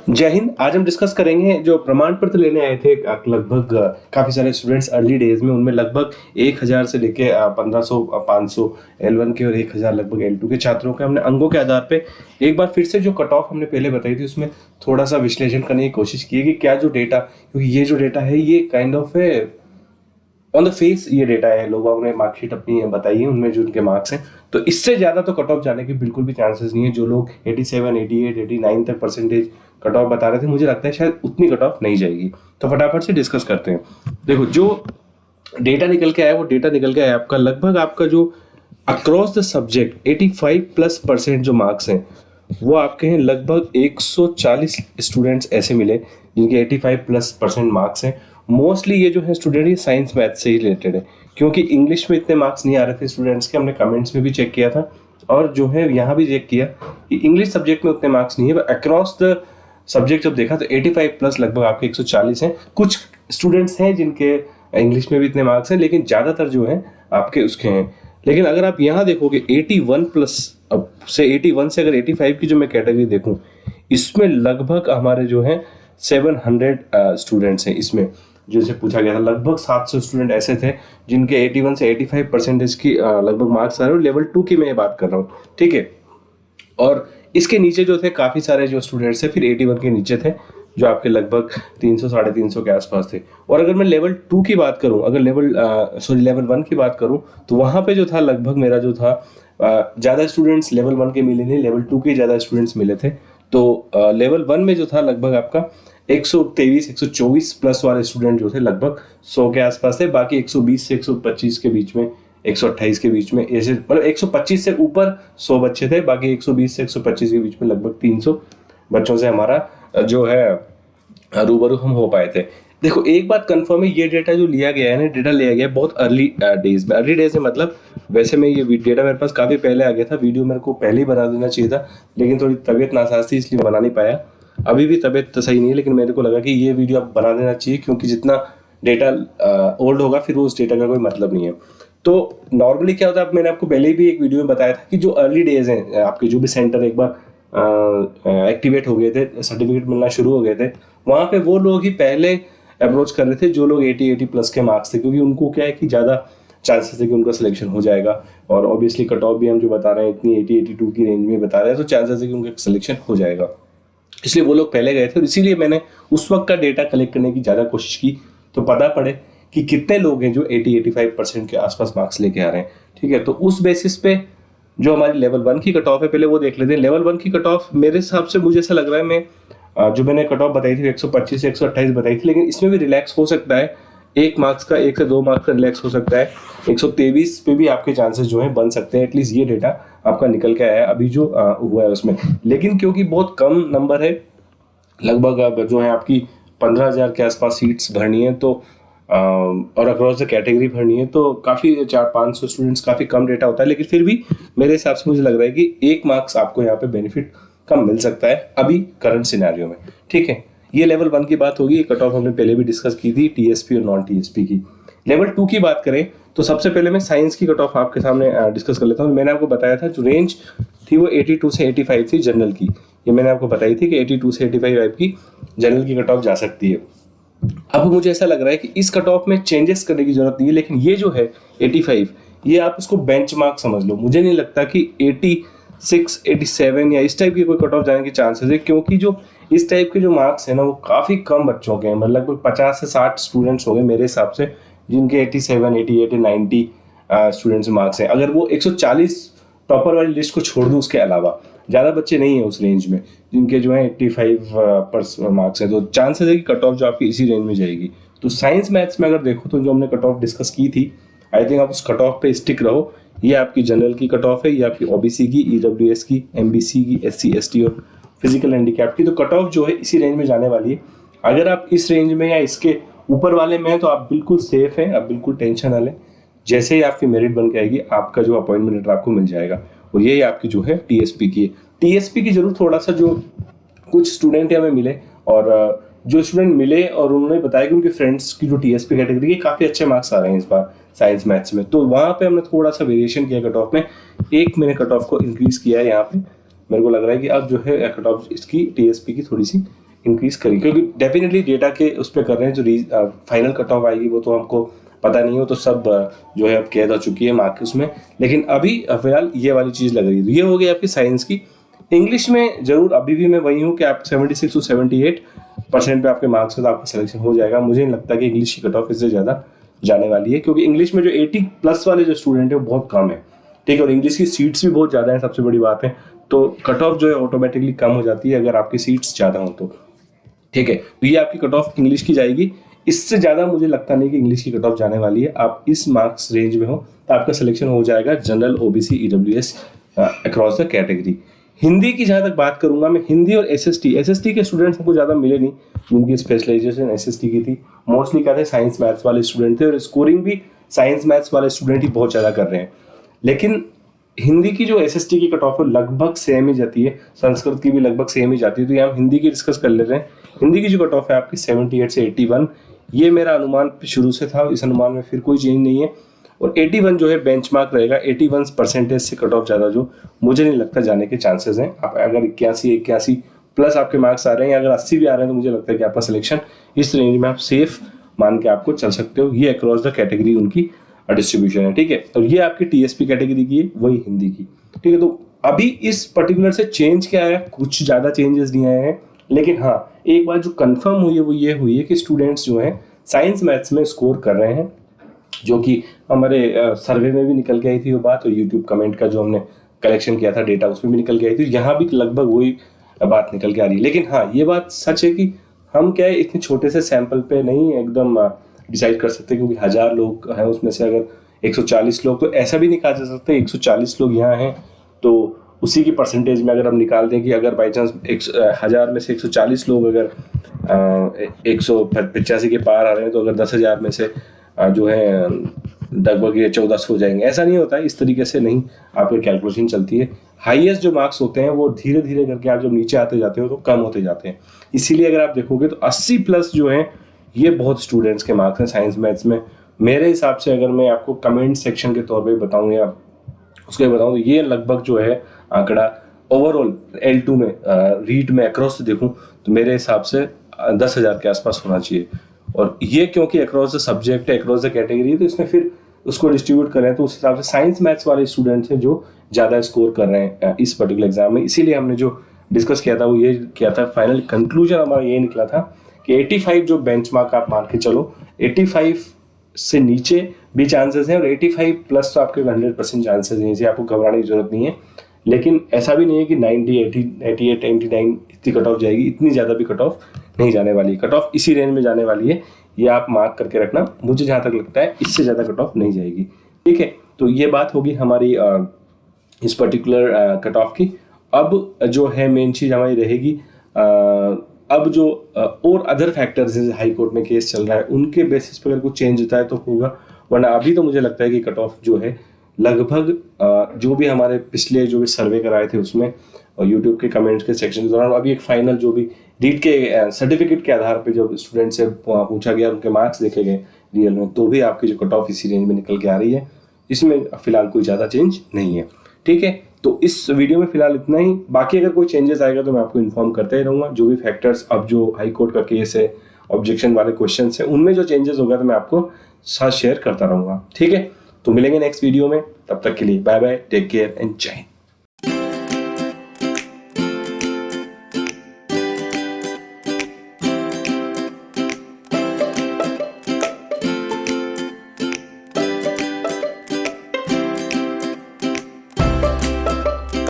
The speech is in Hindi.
जय हिंद। आज हम डिस्कस करेंगे जो प्रमाण पत्र लेने आए थे लगभग काफ़ी सारे स्टूडेंट्स अर्ली डेज में, उनमें लगभग 1000 से लेके 1500 500 L1 के और 1000 लगभग L2 के छात्रों के हमने अंगों के आधार पे एक बार फिर से जो कट ऑफ हमने पहले बताई थी उसमें थोड़ा सा विश्लेषण करने की कोशिश की है कि क्या जो डेटा, क्योंकि ये जो डेटा है ये काइंड ऑफ है ऑन द फेस, ये डेटा है, लोगों ने मार्कशीट अपनी बताई है उनमें जो उनके मार्क्स हैं, तो इससे ज़्यादा तो कट ऑफ जाने के बिल्कुल भी चांसेस नहीं है। जो लोग 87 88 89 तक परसेंटेज कट ऑफ बता रहे थे, मुझे लगता है शायद उतनी कट ऑफ नहीं जाएगी। तो फटाफट से डिस्कस करते हैं। देखो, जो डेटा निकल के आया वो डेटा निकल के आया आपका लगभग आपका जो अक्रॉस द सब्जेक्ट 85+% जो मार्क्स हैं वो आपके हैं लगभग 140 स्टूडेंट्स ऐसे मिले जिनके 85+% मार्क्स हैं। मोस्टली ये जो है स्टूडेंट ये साइंस मैथ से ही रिलेटेड है, क्योंकि इंग्लिश में इतने मार्क्स नहीं आ रहे थे स्टूडेंट्स के। हमने कमेंट्स में भी चेक किया था और जो है यहाँ भी चेक किया कि इंग्लिश सब्जेक्ट में उतने मार्क्स नहीं है। अक्रॉस द सब्जेक्ट जब देखा तो 85+ लगभग आपके 140 हैं। कुछ स्टूडेंट्स हैं जिनके इंग्लिश में भी इतने मार्क्स हैं, लेकिन ज़्यादातर जो हैं आपके उसके हैं। लेकिन अगर आप यहाँ देखोगे 81+, अब से 81 से अगर 85 की जो मैं कैटेगरी देखूँ, इसमें लगभग हमारे जो हैं 700 स्टूडेंट्स हैं। इसमें जैसे पूछा गया था लगभग 700 स्टूडेंट ऐसे थे जिनके 81 से 85% की लगभग मार्क्स आ रहे हैं। लेवल 2 की मैं बात कर रहा हूँ, ठीक है। और इसके नीचे जो थे काफ़ी सारे जो स्टूडेंट्स थे फिर 81 के नीचे थे, जो आपके लगभग 300 350 के आसपास थे। और अगर मैं लेवल 2 की बात करूं, अगर लेवल 1 की बात करूं, तो वहां पे जो था लगभग मेरा जो था ज़्यादा स्टूडेंट्स लेवल 1 के मिले नहीं, लेवल 2 के ज़्यादा स्टूडेंट्स मिले थे। तो लेवल 1 में जो था लगभग आपका 123 124 प्लस वाले स्टूडेंट जो थे लगभग 100 के आसपास थे। बाकी 120 से 125 के बीच में, 128 के बीच में, ऐसे मतलब 125 से ऊपर 100 बच्चे थे। बाकी 120 से 125 के बीच में लगभग 300 बच्चों से हमारा जो है रूबरू हम हो पाए थे। देखो, एक बात कंफर्म है, ये डेटा जो लिया गया है ना, डेटा लिया गया है बहुत अर्ली डेज में। अर्ली डेज में मतलब वैसे में ये डेटा मेरे पास काफ़ी पहले आ गया था, वीडियो मेरे को पहले ही बना देना चाहिए था, लेकिन थोड़ी तबीयत नासाज थी इसलिए बना नहीं पाया। अभी भी तबीयत तो सही नहीं है, लेकिन मेरे को लगा कि ये वीडियो अब बना देना चाहिए, क्योंकि जितना डेटा ओल्ड होगा फिर वो उस डेटा का कोई मतलब नहीं है। तो नॉर्मली क्या होता है, मैंने आपको पहले भी एक वीडियो में बताया था कि जो अर्ली डेज हैं आपके, जो भी सेंटर एक बार एक्टिवेट हो गए थे, सर्टिफिकेट मिलना शुरू हो गए थे, वहाँ पे वो लोग ही पहले अप्रोच कर रहे थे जो लोग 80+ के मार्क्स थे, क्योंकि उनको क्या है कि ज़्यादा चांसेस है कि उनका सिलेक्शन हो जाएगा। और ऑब्वियसली कट ऑफ भी हम जो बता रहे हैं इतनी 80-82 की रेंज में बता रहे हैं, तो चांसेस है कि उनका सिलेक्शन हो जाएगा। इसलिए वो लोग पहले गए थे और इसीलिए मैंने उस वक्त का डेटा कलेक्ट करने की ज़्यादा कोशिश की, तो पता पड़े कि कितने लोग हैं जो 80-85% के आसपास मार्क्स लेके आ रहे हैं, ठीक है। तो उस बेसिस पे जो हमारी लेवल 1 की कट ऑफ है, पहले वो देख लेते हैं। लेवल 1 की कट ऑफ मेरे हिसाब से मुझे ऐसा लग रहा है, मैं जो मैंने कट ऑफ बताई थी 125 से 128 बताई थी, लेकिन इसमें भी रिलैक्स हो सकता है। 1 मार्क्स का, 1 से 2 मार्क्स का रिलैक्स हो सकता है। 123 पे भी आपके चांसेस जो है बन सकते हैं। एटलीस्ट ये डेटा आपका निकल के आया है अभी जो हुआ है उसमें। लेकिन क्योंकि बहुत कम नंबर है, लगभग जो है आपकी 15,000 के आसपास सीट्स भरनी है, तो और अक्रॉस द कैटेगरी भरनी है, तो काफ़ी 400-500 स्टूडेंट्स काफ़ी कम डेटा होता है। लेकिन फिर भी मेरे हिसाब से मुझे लग रहा है कि 1 मार्क्स आपको यहाँ पे बेनिफिट कम मिल सकता है अभी करंट सिनेरियो में, ठीक है। ये लेवल 1 की बात होगी। कट ऑफ हमने पहले भी डिस्कस की थी टीएसपी और नॉन टीएसपी की। लेवल 2 की बात करें तो सबसे पहले मैं साइंस की कट ऑफ आपके सामने डिस्कस कर लेता हूँ। मैंने आपको बताया था जो रेंज थी वो 82 से 85 थी जनरल की। ये मैंने आपको बताई थी कि 82 से 85 की जनरल की कट ऑफ जा सकती है। अब मुझे ऐसा लग रहा है कि इस कट ऑफ में चेंजेस करने की जरूरत नहीं है, लेकिन ये जो है 85, ये आप उसको बेंचमार्क समझ लो। मुझे नहीं लगता कि 86 87 या इस टाइप की कोई कट ऑफ जाने के चांसेस है, क्योंकि जो इस टाइप के जो मार्क्स है ना वो काफ़ी कम बच्चों के हैं। मतलब लगभग 50 से 60 स्टूडेंट्स हो गए मेरे हिसाब से जिनके 87 88 90 स्टूडेंट्स मार्क्स हैं। अगर वो 140 टॉपर वाली लिस्ट को छोड़ दूँ, उसके अलावा ज़्यादा बच्चे नहीं है उस रेंज में जिनके जो है 85 मार्क्स है, तो चांसेस है कि कट ऑफ जो आपकी इसी रेंज में जाएगी। तो साइंस मैथ्स में अगर देखो तो जो हमने कट ऑफ डिस्कस की थी, आई थिंक आप उस कट ऑफ पे स्टिक रहो। ये आपकी जनरल की कट ऑफ है, ये आपकी ओबीसी की, ईडब्ल्यूएस की, एमबीसी की, एससी एसटी और फिजिकल हैंडीकैप की। तो कट ऑफ जो है इसी रेंज में जाने वाली है। अगर आप इस रेंज में या इसके ऊपर वाले में हैं तो आप बिल्कुल सेफ हैं, आप बिल्कुल टेंशन ना लें। जैसे ही आपकी मेरिट बन के आएगी आपका जो अपॉइंटमेंट लेटर आपको मिल जाएगा। और यही आपकी जो है टीएसपी की है। टीएसपी की जरूर थोड़ा सा जो कुछ स्टूडेंट हमें मिले, और जो स्टूडेंट मिले और उन्होंने बताया कि उनके फ्रेंड्स की जो टीएसपी कैटेगरी के काफ़ी अच्छे मार्क्स आ रहे हैं इस बार साइंस मैथ्स में, तो वहाँ पे हमने थोड़ा सा वेरिएशन किया कट ऑफ में। एक मैंने कट ऑफ को इंक्रीज किया है यहाँ पे। मेरे को लग रहा है कि अब जो है कट ऑफ इसकी टीएसपी की थोड़ी सी इंक्रीज करेगी, क्योंकि डेफिनेटली डेटा के उस पर कर रहे हैं, जो फाइनल कट ऑफ आएगी वो तो हमको पता नहीं हो, तो सब जो है अब कैद हो चुकी है मार्क्स उसमें। लेकिन अभी फिलहाल ये वाली चीज़ लग रही है। ये हो गई आपकी साइंस की। इंग्लिश में जरूर अभी भी मैं वही हूँ कि आप 76 to 78% पे आपके मार्क्स में तो आपका सिलेक्शन हो जाएगा। मुझे नहीं लगता कि इंग्लिश की कट ऑफ इससे ज़्यादा जाने वाली है, क्योंकि इंग्लिश में जो 80+ वाले जो स्टूडेंट है वो बहुत कम है, ठीक है, और इंग्लिश की सीट्स भी बहुत ज़्यादा है, सबसे बड़ी बात है। तो कट ऑफ जो है ऑटोमेटिकली कम हो जाती है अगर आपकी सीट्स ज़्यादा हो तो, ठीक है। तो ये आपकी कट ऑफ इंग्लिश की जाएगी। इससे ज़्यादा मुझे लगता नहीं कि इंग्लिश की कट ऑफ जाने वाली है। आप इस मार्क्स रेंज में हो तो आपका सिलेक्शन हो जाएगा general, OBC, EWS across the category. Hindi की जहाँ तक बात करूंगा मैं, हिंदी और एसएसटी के स्टूडेंट्स हमको ज़्यादा मिले नहीं, जिनकी स्पेशलाइजेशन एसएसटी की थी। मोस्टली क्या थे, साइंस मैथ्स वाले स्टूडेंट थे, और स्कोरिंग भी साइंस मैथ्स वाले स्टूडेंट ही बहुत ज़्यादा कर रहे हैं। लेकिन हिंदी की जो एसएसटी की कट ऑफ है लगभग सेम ही जाती है, संस्कृत की भी लगभग सेम ही जाती है। तो ये हम हिंदी की डिस्कस कर लेते हैं। हिंदी की जो कट ऑफ है आपकी 78 से 81, ये मेरा अनुमान शुरू से था, इस अनुमान में फिर कोई चेंज नहीं है। और 81 जो है बेंचमार्क रहेगा। 81% से कट ऑफ ज़्यादा जो मुझे नहीं लगता जाने के चांसेस हैं। आप अगर 81 प्लस आपके मार्क्स आ रहे हैं, अगर 80 भी आ रहे हैं, तो मुझे लगता है कि आपका सिलेक्शन इस रेंज में आप सेफ मान के आपको चल सकते हो। ये अक्रॉस द कैटेगरी उनकी डिस्ट्रीब्यूशन है, ठीक है। और ये आपकी टीएसपी कैटेगरी की है, वही हिंदी की, ठीक है। तो अभी इस पर्टिकुलर से चेंज क्या आया, कुछ ज़्यादा चेंजेस नहीं आए हैं। लेकिन हाँ, एक बात जो कंफर्म हुई है वो ये हुई है कि स्टूडेंट्स जो हैं साइंस मैथ्स में स्कोर कर रहे हैं, जो कि हमारे सर्वे में भी निकल के आई थी वो बात, और यूट्यूब कमेंट का जो हमने कलेक्शन किया था डेटा उसमें भी निकल के आई थी। यहाँ भी लगभग वही बात निकल के आ रही है। लेकिन हाँ, ये बात सच है कि हम क्या है, इतने छोटे से सैंपल पे नहीं एकदम डिसाइड कर सकते, क्योंकि 1000 लोग हैं उसमें से अगर 140 लोग, तो ऐसा भी नहीं कहा जा सकता 140 लोग यहाँ हैं तो उसी की परसेंटेज में अगर हम निकाल दें कि अगर बाई चांस 1000 में से 140 लोग अगर 185 के पार आ रहे हैं, तो अगर 10,000 में से जो है लगभग ये 1400 हो जाएंगे। ऐसा नहीं होता है, इस तरीके से नहीं आपकी कैलकुलेशन चलती है। हाईएस्ट जो मार्क्स होते हैं वो धीरे धीरे करके आप जब नीचे आते जाते हो तो कम होते जाते हैं। इसीलिए अगर आप देखोगे तो 80+ जो है ये बहुत स्टूडेंट्स के मार्क्स हैं साइंस मैथ्स में। मेरे हिसाब से अगर मैं आपको कमेंट सेक्शन के तौर पे बताऊं या उसके बताऊं, तो ये लगभग जो है आंकड़ा ओवरऑल L2 में रीट में अक्रॉस देखूं तो मेरे हिसाब से 10,000 के आसपास होना चाहिए। और ये क्योंकि अक्रॉस द सब्जेक्ट है, अक्रॉस द कैटेगरी है, तो इसमें फिर उसको डिस्ट्रीब्यूट करें तो उस हिसाब से साइंस मैथ्स वाले स्टूडेंट्स हैं जो ज़्यादा स्कोर कर रहे हैं इस पर्टिकुलर एग्जाम में। इसीलिए हमने जो डिस्कस किया था वो ये किया था, फाइनल कंक्लूजन हमारा ये निकला था कि 85 जो बेंचमार्क आप मान के चलो, 85 से नीचे भी चांसेस हैं और 85+ तो आपके 100% चांसेस हैं, इसे आपको घबराने की जरूरत नहीं है। लेकिन ऐसा भी नहीं है कि 90, 80, 88, 89 इतनी कट ऑफ जाएगी, इतनी ज़्यादा भी कट ऑफ नहीं जाने वाली। कट ऑफ इसी रेंज में जाने वाली है, ये आप मार्क करके रखना। मुझे जहाँ तक लगता है इससे ज़्यादा कट ऑफ नहीं जाएगी, ठीक है। तो ये बात होगी हमारी इस पर्टिकुलर कट ऑफ की। अब जो है मेन चीज़ हमारी रहेगी, अब जो और अदर फैक्टर्स जैसे हाई कोर्ट में केस चल रहा है उनके बेसिस पर अगर कुछ चेंज होता है तो होगा, वरना अभी तो मुझे लगता है कि कट ऑफ जो है लगभग जो भी हमारे पिछले जो भी सर्वे कराए थे उसमें और यूट्यूब के कमेंट्स के सेक्शन के दौरान, अभी एक फाइनल जो भी रीट के सर्टिफिकेट के आधार पे जब स्टूडेंट से पूछा गया, उनके मार्क्स देखे गए रियल में, तो भी आपकी जो कट ऑफ इसी रेंज में निकल के आ रही है। इसमें फिलहाल कोई ज़्यादा चेंज नहीं है, ठीक है। तो इस वीडियो में फिलहाल इतना ही। बाकी अगर कोई चेंजेस आएगा तो मैं आपको इन्फॉर्म करते ही रहूँगा। जो भी फैक्टर्स, अब जो हाई कोर्ट का केस है, ऑब्जेक्शन वाले क्वेश्चन है, उनमें जो चेंजेस होगा तो मैं आपको साथ शेयर करता रहूँगा, ठीक है। तो मिलेंगे नेक्स्ट वीडियो में, तब तक के लिए bye bye, take care and जय हिंद।